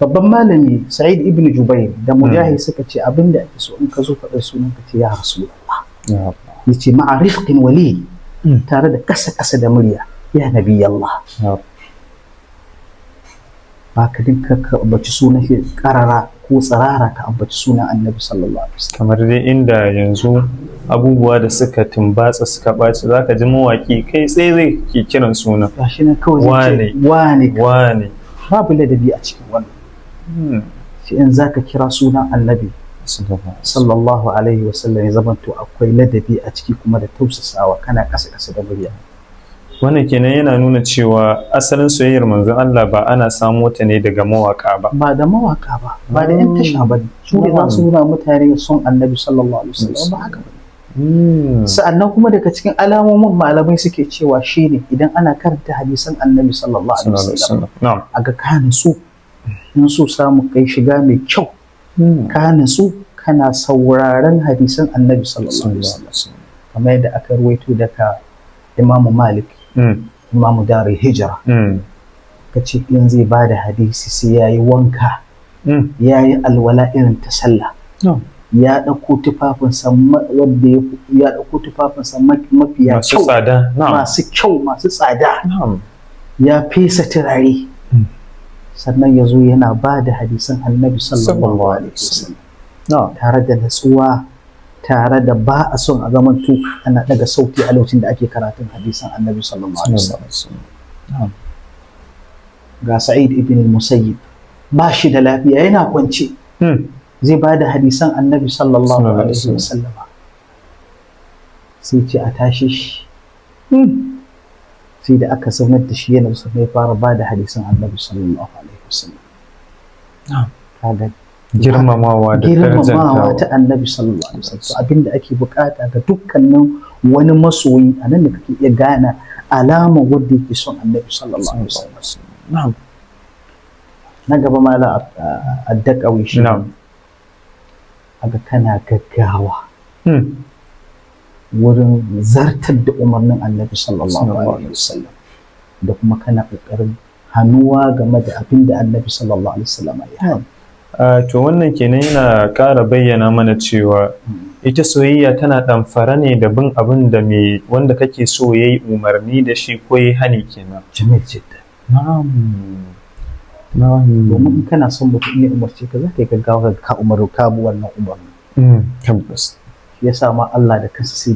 babban malami Sa'id ibn Jubair da Mujahid suka ce abinda ake so in ka zo faɗar sunan ka ce ya Rasulullah, yace ma'a rifqin wali, tare da kasa da murya, ya nabi Allah. Ba ka dinka ka ambaci sunan shi karara ko tsarara ka ambaci sunan annabi sallallahu alaihi wasallam. Kamar dai inda yanzu abubuwa da suka tumbatsa suka ɓaci zaka ji mawaki kai tsaye zai ke kiran sunan Gashi nan kawai zai ce wane. Babu ladabi a cikin wannan. Shi in zaka kira sunan annabi sallallahu alaihi wasallam ya zamanto akwai ladabi a ciki kuma da tausasawa, kana kasa da murya. Wannan kenan yana nuna cewa asalin soyayyar manzon Allah ba ana samo ta ne daga mawaka ba. Ba da mawaka ba, ba da yan tasha ba. Su ne za su nuna mutane son annabi sallallahu alaihi wasallam, ba haka ba. Sa'annan kuma daga cikin alamomin malamai suke cewa shine idan ana karanta hadisan annabi sallallahu alaihi wasallam, aga kana su in so samu kai shiga mai kyau, kana su kana sauraron hadisan annabi sallallahu alaihi wasallam, kamar yadda aka ruwaito daga Imam Malik, Imam Darul Hijra, kace in zai bada hadisi sai yayi wanka, yayi alwala irin ta sallah, ya dauko tufafinsa wanda ya dauko tufafinsa mafiya kyau, masu kyau, masu tsada, ya fesa turare, sannan yazo yana bada hadisan annabi sallallahu alaihi wasallam tare da natsuwa, tare da ba a son a zaman tu ana daga sauti a lokacin da ake karatun hadisan annabi sallallahu alaihi wasallam. Ga Sa'id ibn al-Musayyib ba shi da lafiya, yana kwance, zai ba da hadisan annabi sallallahu alaihi wasallam, sai ce a tashi shi, sai da aka sanar da shi yana so mai fara ba da hadisan annabi sallallahu alaihi wasallam. Kaga girmamawa ta annabi sallallahu alaihi wasallam, abinda ake bukata ga dukkanin wani masoyi, a nan da kake iya gane alama wanda yake son annabi sallallahu alaihi wasallam. Na gaba mala addaqawi shi, aga kana gaggawa wurin zartar da umarnin annabi sallallahu alaihi wasallam, da kuma kana kokarin hannuwa game da abinda annabi sallallahu alaihi wasallam ya yi. To wannan kenan yana ƙara bayyana mana cewa ita soyayya tana ɗamfara ne da bin abin da wanda kake so ya yi umarni da shi ko ya yi hani kenan. Jamil jidda. Domin kana son mutum ya umarce ka, za ka yi gaggawa ka umaru ka bi wannan umarni. Tabbas. Ya sa ma Allah da kansa sai